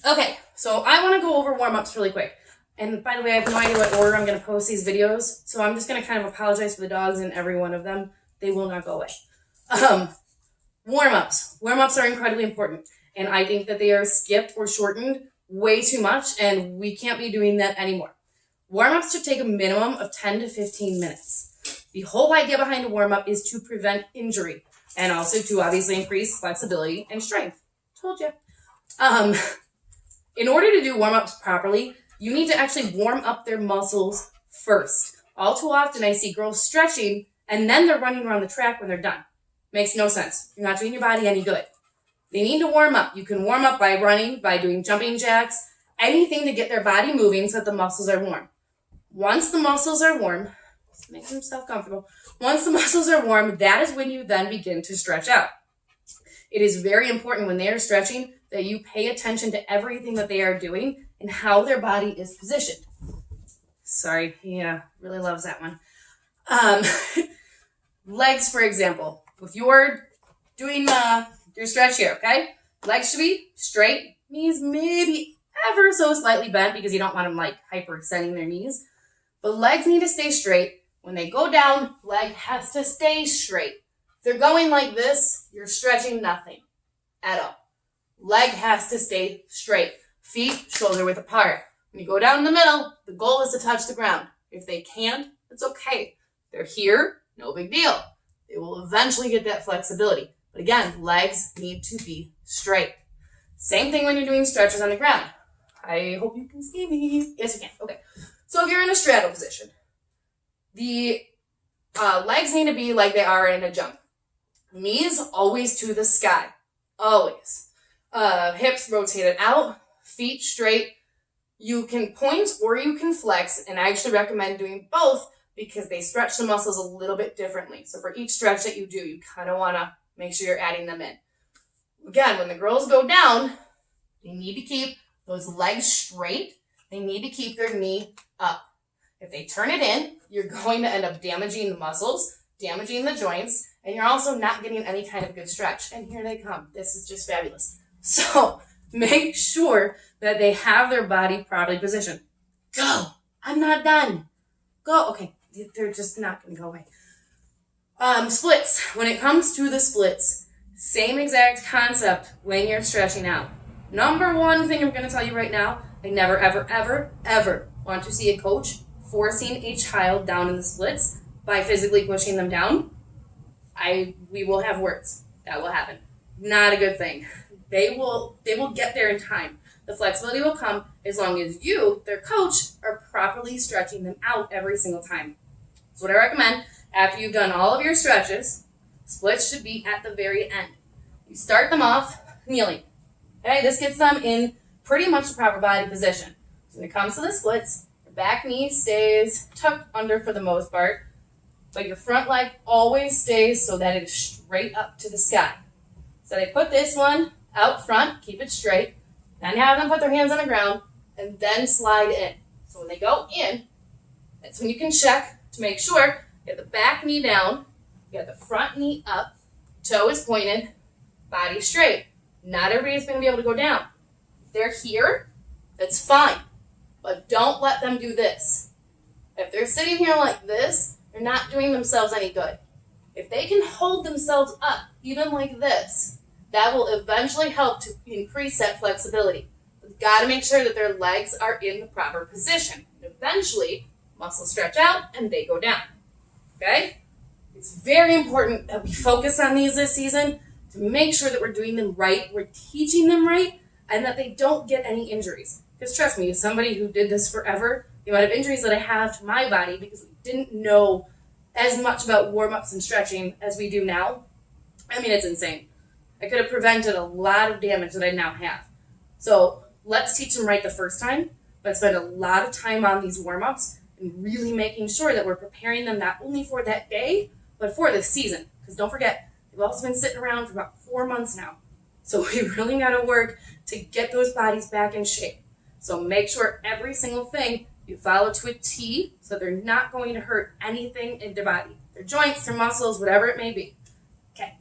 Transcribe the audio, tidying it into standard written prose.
Okay, so I want to go over warm-ups really quick. And by the way, I have no idea what order I'm going to post these videos, so I'm just going to kind of apologize for the dogs in every one of them. They will not go away. Warm-ups. Warm-ups are incredibly important, and I think that they are skipped or shortened way too much, and we can't be doing that anymore. Warm-ups should take a minimum of 10 to 15 minutes. The whole idea behind a warm-up is to prevent injury, and also to obviously increase flexibility and strength. Told you. In order to do warm-ups properly, you need to actually warm up their muscles first. All too often, I see girls stretching, and then they're running around the track when they're done. Makes no sense. You're not doing your body any good. They need to warm up. You can warm up by running, by doing jumping jacks, anything to get their body moving so that the muscles are warm. Once the muscles are warm, just make themselves comfortable. Once the muscles are warm, that is when you then begin to stretch out. It is very important when they are stretching that you pay attention to everything that they are doing and how their body is positioned. Sorry, he really loves that one. Legs, for example. If you're doing your stretch here, okay? Legs should be straight. Knees maybe ever so slightly bent because you don't want them like hyperextending their knees. But legs need to stay straight. When they go down, leg has to stay straight. If they're going like this, you're stretching nothing at all. Leg has to stay straight. Feet shoulder width apart. When you go down in the middle, the goal is to touch the ground. If they can't, it's okay. They're here, no big deal. They will eventually get that flexibility. But again, legs need to be straight. Same thing when you're doing stretches on the ground. I hope you can see me. Yes, you can. Okay. So if you're in a straddle position, the legs need to be like they are in a jump. Knees always to the sky. Always. Hips rotated out, feet straight. You can point or you can flex, and I actually recommend doing both because they stretch the muscles a little bit differently. So for each stretch that you do, you kind of want to make sure you're adding them in. Again, when the girls go down, they need to keep those legs straight. They need to keep their knee up. If they turn it in, you're going to end up damaging the muscles, damaging the joints, and you're also not getting any kind of good stretch. And here they come. This is just fabulous. So make sure that they have their body properly positioned. Go. I'm not done. Go. Okay. They're just not going to go away. Splits. When it comes to the splits, same exact concept when you're stretching out. Number one thing I'm going to tell you right now, I never, ever, ever, ever want to see a coach forcing a child down in the splits by physically pushing them down. We will have words. That will happen. Not a good thing. They will get there in time. The flexibility will come as long as you, their coach, are properly stretching them out every single time. So what I recommend, after you've done all of your stretches, splits should be at the very end. You start them off kneeling. Okay, this gets them in pretty much the proper body position. So when it comes to the splits, your back knee stays tucked under for the most part, but your front leg always stays so that it is straight up to the sky. So they put this one out front, keep it straight, then have them put their hands on the ground, and then slide in. So when they go in, that's when you can check to make sure you have the back knee down, you have the front knee up, toe is pointed, body straight. Not everybody's going to be able to go down. If they're here, that's fine, but don't let them do this. If they're sitting here like this, they're not doing themselves any good. If they can hold themselves up, even like this, that will eventually help to increase that flexibility. We've got to make sure that their legs are in the proper position. And eventually, muscles stretch out and they go down. Okay? It's very important that we focus on these this season to make sure that we're doing them right, we're teaching them right, and that they don't get any injuries. Because trust me, as somebody who did this forever, the amount of injuries that I have to my body because we didn't know as much about warm-ups and stretching as we do now, I mean, it's insane. I could have prevented a lot of damage that I now have. So let's teach them right the first time, but spend a lot of time on these warm-ups and really making sure that we're preparing them not only for that day, but for the season. Because don't forget, they've also been sitting around for about 4 months now. So we really got to work to get those bodies back in shape. So make sure every single thing you follow to a T so they're not going to hurt anything in their body. Their joints, their muscles, whatever it may be. Okay.